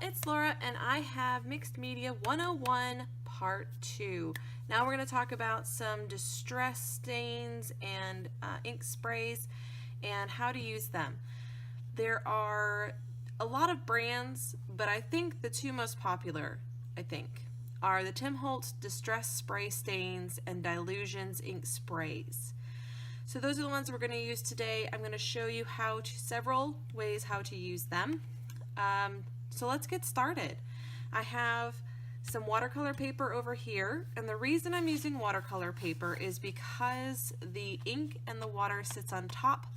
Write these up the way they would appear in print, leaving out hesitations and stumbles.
it's Laura and I have Mixed Media 101 Part 2. Now we're going to talk about some distress stains and ink sprays and how to use them. There are a lot of brands, but I think the two most popular, are the Tim Holtz Distress Spray Stains and Dilutions Ink Sprays. So those are the ones we're going to use today. I'm going to show you several ways how to use them. So let's get started. I have some watercolor paper over here, and the reason I'm using watercolor paper is because the ink and the water sits on top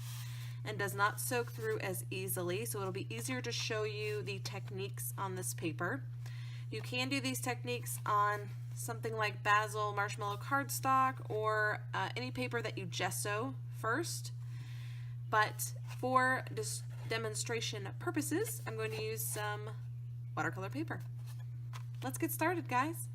and does not soak through as easily, so it'll be easier to show you the techniques on this paper. You can do these techniques on something like basil marshmallow cardstock or any paper that you gesso first, but for demonstration purposes, I'm going to use some watercolor paper. Let's get started, guys.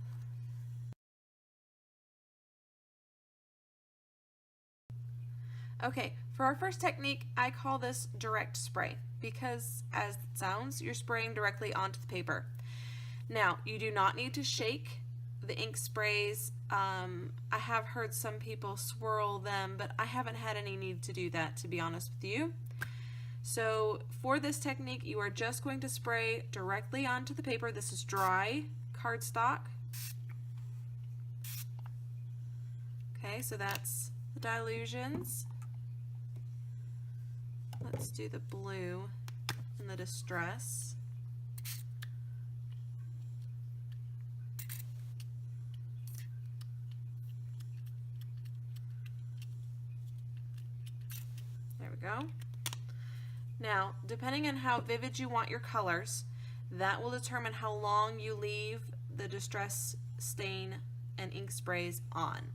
Okay, for our first technique, I call this direct spray because, as it sounds, you're spraying directly onto the paper. Now, you do not need to shake the ink sprays. I have heard some people swirl them, but I haven't had any need to do that, to be honest with you. So for this technique, you are just going to spray directly onto the paper. This is dry cardstock. Okay, so that's the dilutions. Let's do the blue and the distress. There we go. Now, depending on how vivid you want your colors, that will determine how long you leave the distress stain and ink sprays on.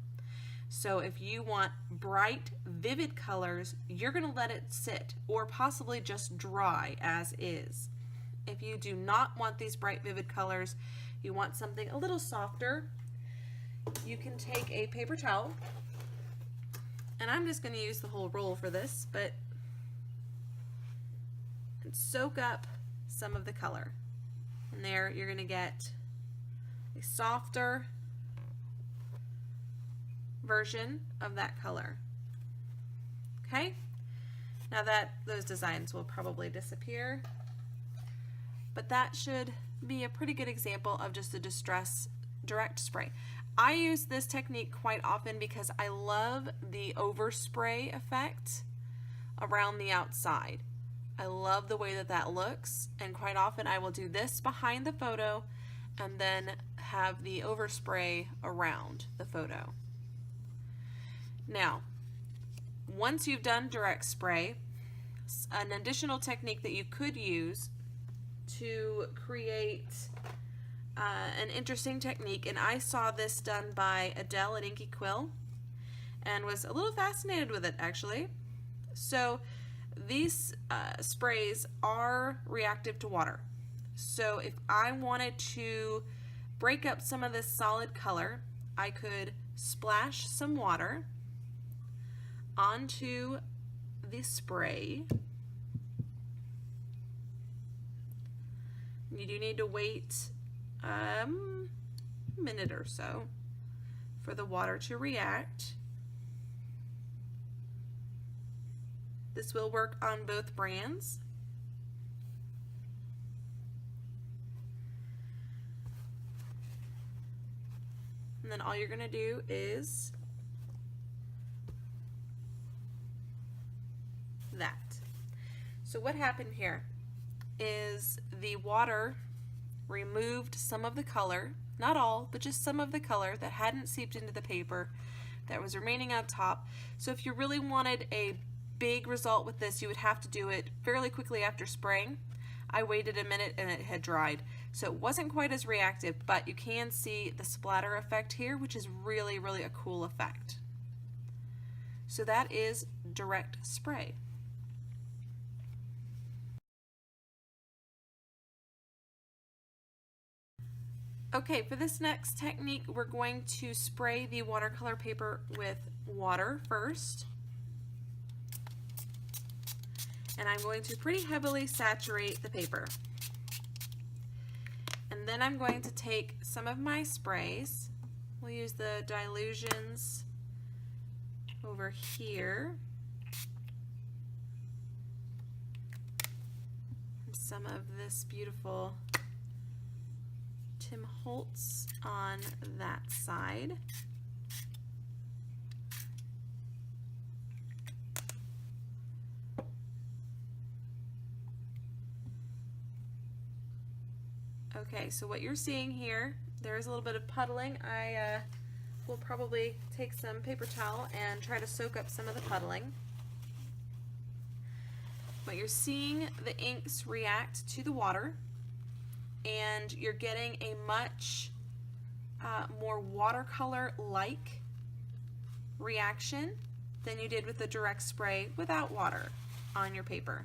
So if you want bright, vivid colors, you're going to let it sit or possibly just dry as is. If you do not want these bright, vivid colors, you want something a little softer, you can take a paper towel, and I'm just going to use the whole roll for this, but soak up some of the color. And there you're going to get a softer version of that color. Okay? Now those designs will probably disappear, but that should be a pretty good example of just a distress direct spray. I use this technique quite often because I love the overspray effect around the outside. I love the way that looks, and quite often I will do this behind the photo and then have the overspray around the photo. Now, once you've done direct spray, an additional technique that you could use to create an interesting technique, and I saw this done by Adele at Inky Quill and was a little fascinated with it actually. So these sprays are reactive to water. So if I wanted to break up some of this solid color, I could splash some water onto the spray. You do need to wait a minute or so for the water to react. This will work on both brands. And then all you're going to do is that. So what happened here is the water removed some of the color, not all, but just some of the color that hadn't seeped into the paper that was remaining on top. So if you really wanted a big result with this, you would have to do it fairly quickly after spraying. I waited a minute and it had dried, so it wasn't quite as reactive, but you can see the splatter effect here, which is really, really a cool effect. So that is direct spray. Okay, for this next technique, we're going to spray the watercolor paper with water first. And I'm going to pretty heavily saturate the paper. then I'm going to take some of my sprays. We'll use the dilutions over here. And some of this beautiful Tim Holtz on that side. Okay, so what you're seeing here, there's a little bit of puddling. I will probably take some paper towel and try to soak up some of the puddling. But you're seeing the inks react to the water, and you're getting a much more watercolor-like reaction than you did with the direct spray without water on your paper.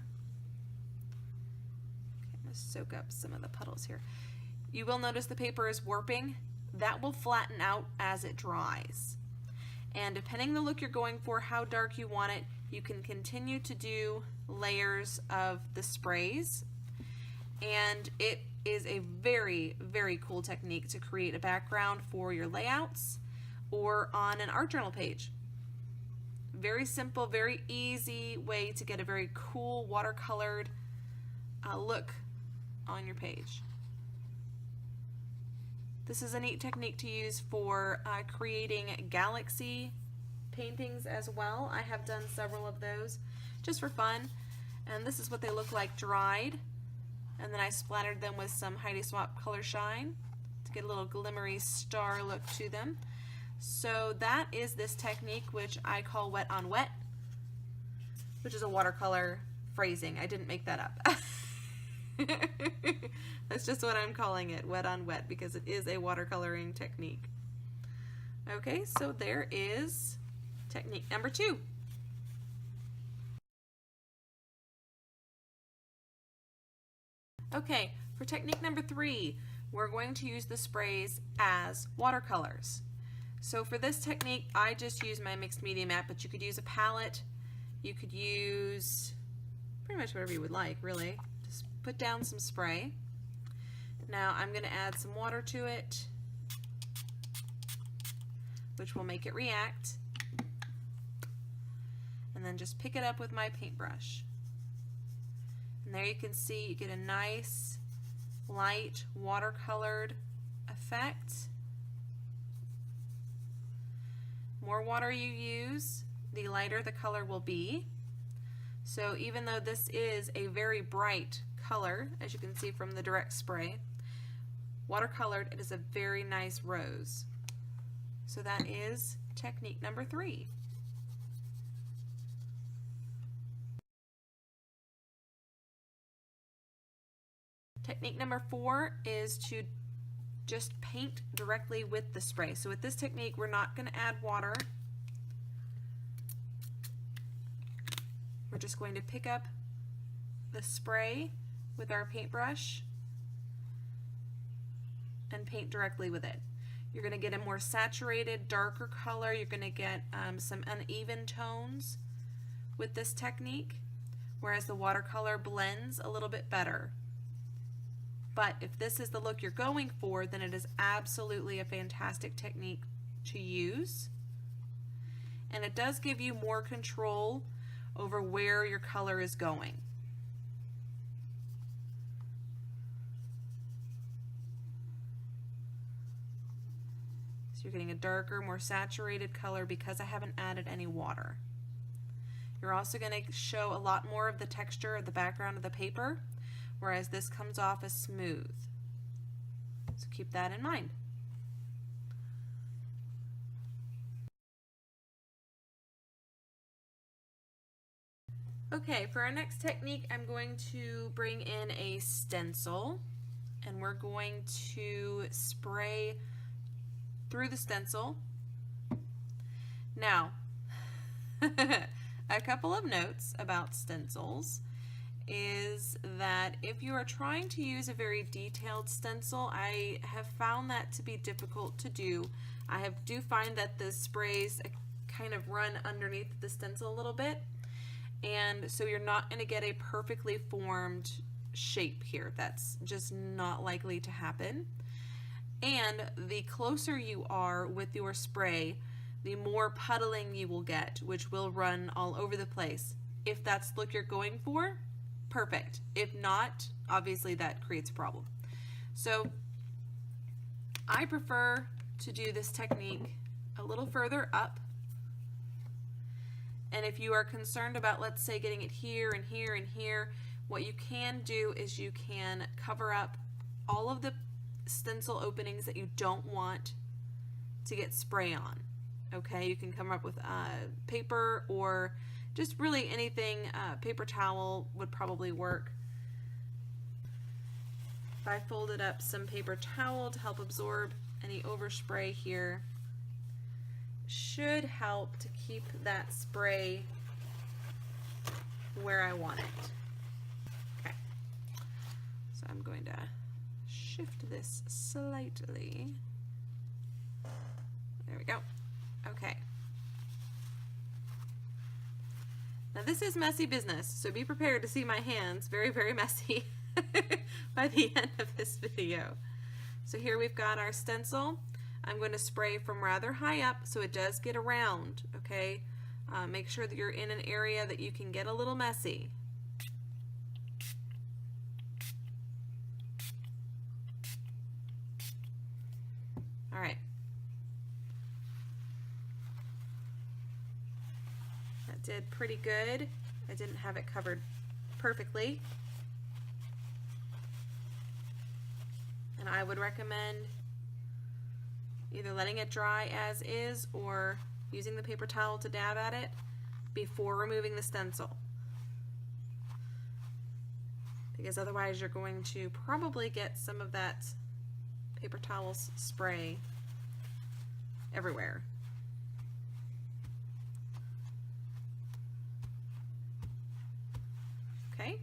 Okay, I'm going to soak up some of the puddles here. You will notice the paper is warping. That will flatten out as it dries. And depending on the look you're going for, how dark you want it, you can continue to do layers of the sprays. And it is a very, very cool technique to create a background for your layouts or on an art journal page. Very simple, very easy way to get a very cool watercolored look on your page. This is a neat technique to use for creating galaxy paintings as well. I have done several of those just for fun, and this is what they look like dried. And then I splattered them with some Heidi Swapp Color Shine to get a little glimmery star look to them. So that is this technique, which I call wet on wet, which is a watercolor phrasing. I didn't make that up. That's just what I'm calling it, wet on wet, because it is a watercoloring technique. Okay, so there is technique number 2. Okay, for technique number 3, we're going to use the sprays as watercolors. So for this technique, I just use my mixed media mat, but you could use a palette. You could use pretty much whatever you would like, really. Just put down some spray. Now I'm going to add some water to it, which will make it react. And then just pick it up with my paintbrush. And there you can see you get a nice light watercolored effect. More water you use, the lighter the color will be. So even though this is a very bright color, as you can see from the direct spray, watercolored, it is a very nice rose. So that is technique number 3. Technique number 4 is to just paint directly with the spray. So with this technique, we're not going to add water. We're just going to pick up the spray with our paintbrush and paint directly with it. You're going to get a more saturated, darker color. You're going to get some uneven tones with this technique, whereas the watercolor blends a little bit better. But if this is the look you're going for, then it is absolutely a fantastic technique to use. And it does give you more control over where your color is going. So you're getting a darker, more saturated color because I haven't added any water. You're also going to show a lot more of the texture of the background of the paper, whereas this comes off as smooth. So keep that in mind. Okay, for our next technique, I'm going to bring in a stencil, and we're going to spray through the stencil. Now, a couple of notes about stencils is that if you are trying to use a very detailed stencil, I have found that to be difficult to do. I do find that the sprays kind of run underneath the stencil a little bit, and so you're not going to get a perfectly formed shape here. That's just not likely to happen. And the closer you are with your spray, the more puddling you will get, which will run all over the place. If that's the look you're going for, perfect. If not, obviously that creates a problem. So I prefer to do this technique a little further up. And if you are concerned about, let's say, getting it here and here and here, what you can do is you can cover up all of the stencil openings that you don't want to get spray on. Okay, you can come up with paper or just really anything. Paper towel would probably work. If I folded up some paper towel to help absorb any overspray here, should help to keep that spray where I want it. Okay, so I'm going to shift this slightly. There we go. Okay. Now this is messy business, so be prepared to see my hands very, very messy by the end of this video. So here we've got our stencil. I'm going to spray from rather high up so it does get around, okay? Make sure that you're in an area that you can get a little messy. All right. That did pretty good. I didn't have it covered perfectly. And I would recommend either letting it dry as is or using the paper towel to dab at it before removing the stencil. Because otherwise you're going to probably get some of that paper towel spray everywhere. Okay.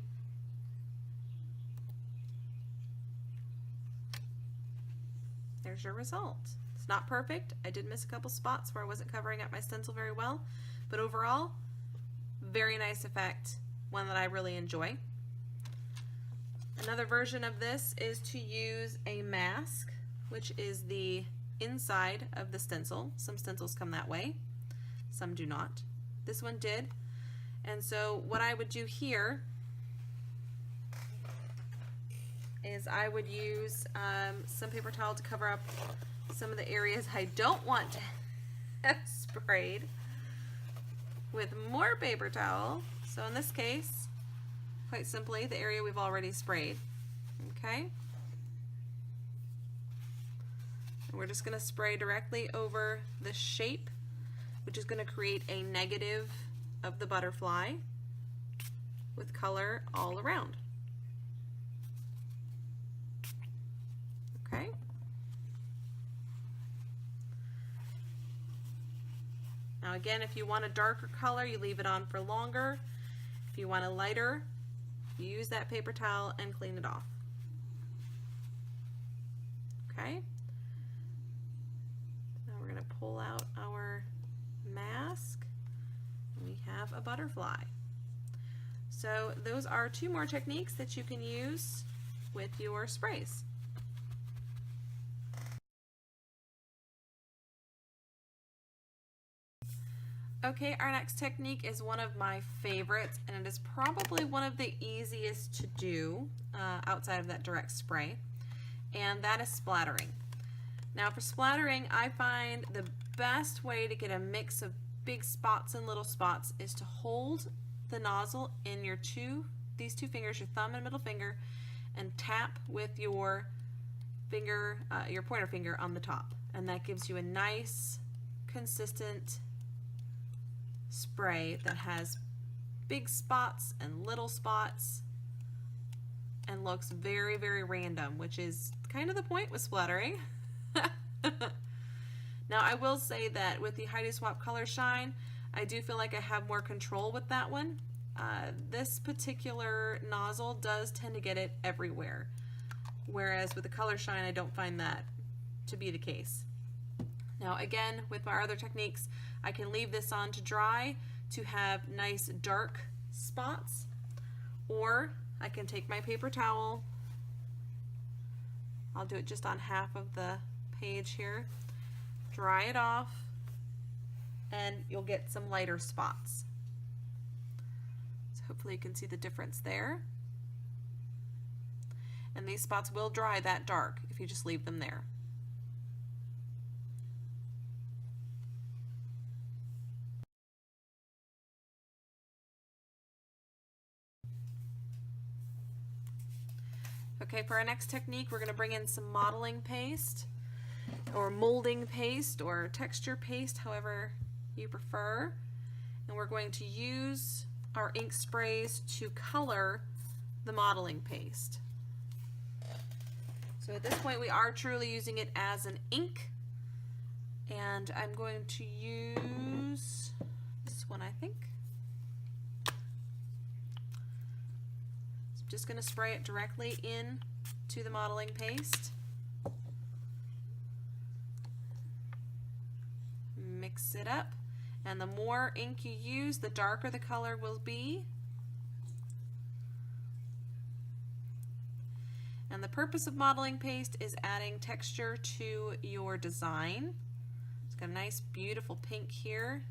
There's your result. It's not perfect. I did miss a couple spots where I wasn't covering up my stencil very well, but overall, very nice effect, one that I really enjoy. Another version of this is to use a mask, which is the inside of the stencil. Some stencils come that way, some do not. This one did. And so what I would do here is I would use some paper towel to cover up some of the areas I don't want to have sprayed with more paper towel. So in this case, quite simply, the area we've already sprayed. Okay? And we're just going to spray directly over the shape, which is going to create a negative of the butterfly with color all around. Okay? Now again, if you want a darker color, you leave it on for longer. If you want a lighter, you use that paper towel and clean it off. Okay? Now we're going to pull out our mask. And we have a butterfly. So those are two more techniques that you can use with your sprays. Okay, our next technique is one of my favorites, and it is probably one of the easiest to do outside of that direct spray, and that is splattering. Now for splattering, I find the best way to get a mix of big spots and little spots is to hold the nozzle in these two fingers, your thumb and middle finger, and tap with your finger, your pointer finger on the top, and that gives you a nice, consistent spray that has big spots and little spots and looks very, very random, which is kind of the point with splattering. Now I will say that with the Heidi Swapp Color Shine, I do feel like I have more control with that one. This particular nozzle does tend to get it everywhere, whereas with the Color Shine I don't find that to be the case. Now again, with my other techniques, I can leave this on to dry to have nice dark spots, or I can take my paper towel, I'll do it just on half of the page here, dry it off, and you'll get some lighter spots. So hopefully you can see the difference there. And these spots will dry that dark if you just leave them there. Okay, for our next technique, we're going to bring in some modeling paste, or molding paste, or texture paste, however you prefer. And we're going to use our ink sprays to color the modeling paste. So at this point, we are truly using it as an ink. And I'm going to use this one, I think. Just going to spray it directly in to the modeling paste. Mix it up, and the more ink you use, the darker the color will be. And the purpose of modeling paste is adding texture to your design. It's got a nice beautiful pink here.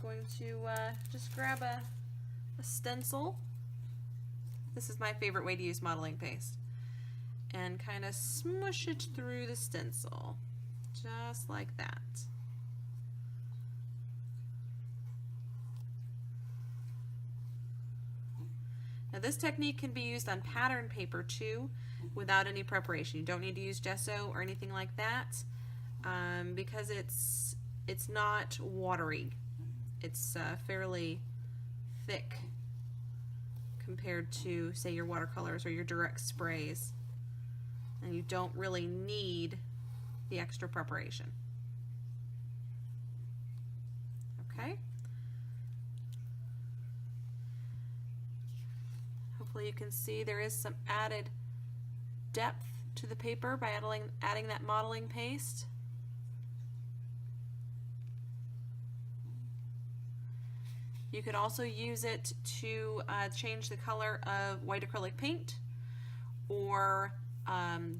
Going to just grab a stencil. This is my favorite way to use modeling paste, and kind of smoosh it through the stencil just like that. Now this technique can be used on pattern paper too without any preparation. You don't need to use gesso or anything like that because it's not watery. It's fairly thick compared to, say, your watercolors or your direct sprays, and you don't really need the extra preparation. Okay? Hopefully you can see there is some added depth to the paper by adding that modeling paste. You could also use it to change the color of white acrylic paint or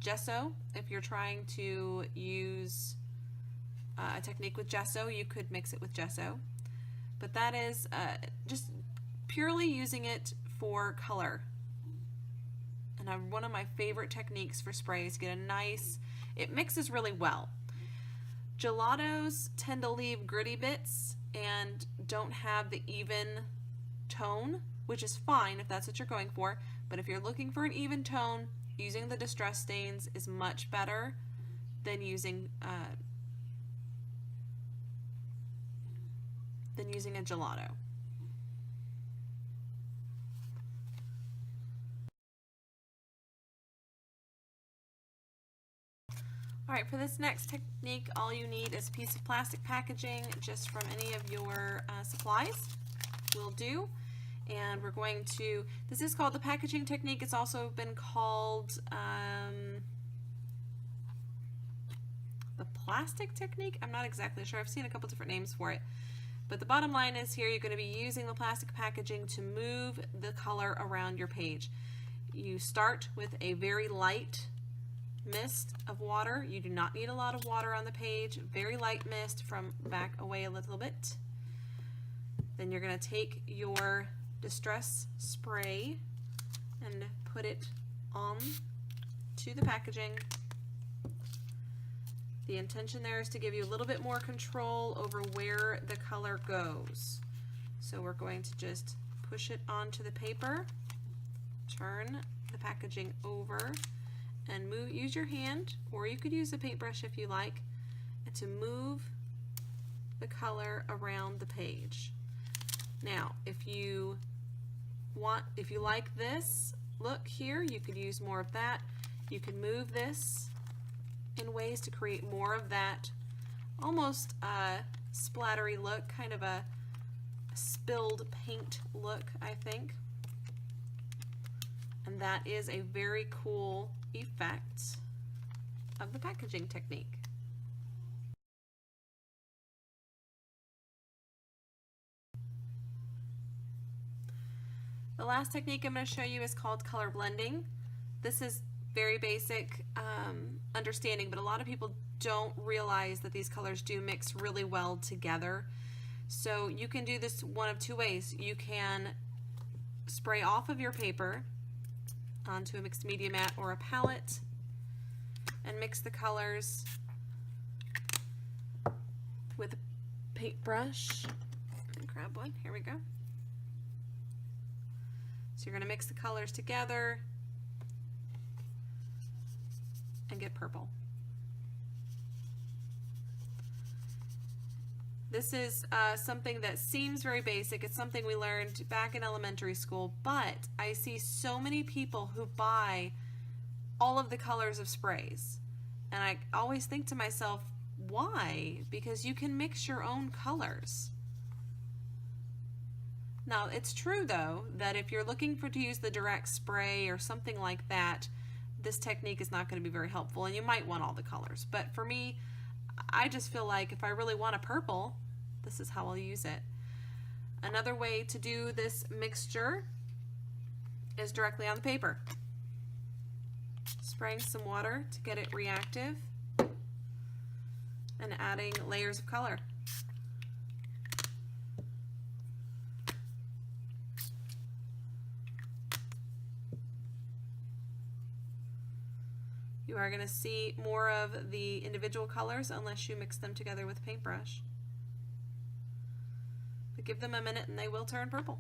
gesso. If you're trying to use a technique with gesso, you could mix it with gesso. But that is just purely using it for color. And one of my favorite techniques for sprays, get a nice, it mixes really well. Gelatos tend to leave gritty bits and don't have the even tone, which is fine if that's what you're going for, but if you're looking for an even tone, using the distress stains is much better than using a gelato. Alright, for this next technique, all you need is a piece of plastic packaging just from any of your supplies will do. And we're going to, this is called the packaging technique. It's also been called the plastic technique. I'm not exactly sure. I've seen a couple different names for it. But the bottom line is here, you're going to be using the plastic packaging to move the color around your page. You start with a very light mist of water. You do not need a lot of water on the page. Very light mist from back away a little bit. Then you're going to take your distress spray and put it on to the packaging. The intention there is to give you a little bit more control over where the color goes. So we're going to just push it onto the paper, turn the packaging over, and use your hand, or you could use a paintbrush if you like, and to move the color around the page. Now, if you like this look here, you could use more of that. You can move this in ways to create more of that almost splattery look, kind of a spilled paint look, I think. And that is a very cool effect of the packaging technique. The last technique I'm going to show you is called color blending. This is very basic understanding, but a lot of people don't realize that these colors do mix really well together. So you can do this one of two ways. You can spray off of your paper onto a mixed media mat or a palette and mix the colors with a paintbrush. Grab one, here we go. So you're going to mix the colors together and get purple. This is something that seems very basic. It's something we learned back in elementary school, but I see so many people who buy all of the colors of sprays. And I always think to myself, why? Because you can mix your own colors. Now, it's true though that if you're looking to use the direct spray or something like that, this technique is not going to be very helpful, and you might want all the colors. But for me, I just feel like if I really want a purple, this is how I'll use it. Another way to do this mixture is directly on the paper. Spraying some water to get it reactive and adding layers of color. You are going to see more of the individual colors unless you mix them together with a paintbrush. But give them a minute and they will turn purple.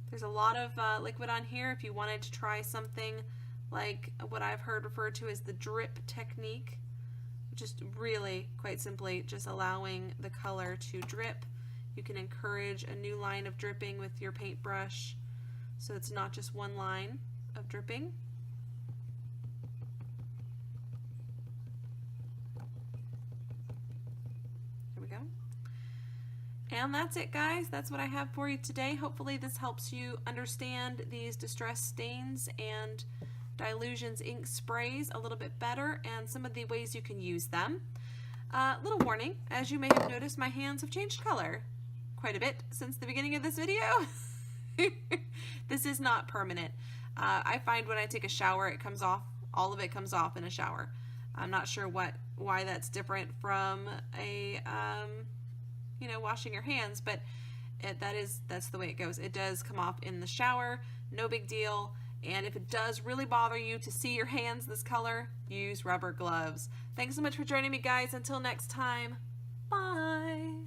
There's a lot of liquid on here. If you wanted to try something like what I've heard referred to as the drip technique, which is really quite simply just allowing the color to drip. You can encourage a new line of dripping with your paintbrush, so it's not just one line of dripping. There we go. And that's it, guys. That's what I have for you today. Hopefully this helps you understand these distress stains and Dylusions ink sprays a little bit better and some of the ways you can use them. Little warning, as you may have noticed, my hands have changed color quite a bit since the beginning of this video. This is not permanent. I find when I take a shower, it comes off, all of it comes off in a shower. I'm not sure why that's different from a washing your hands, but that's the way it goes. It does come off in the shower, no big deal. And if it does really bother you to see your hands this color, use rubber gloves. Thanks so much for joining me, guys. Until next time, bye.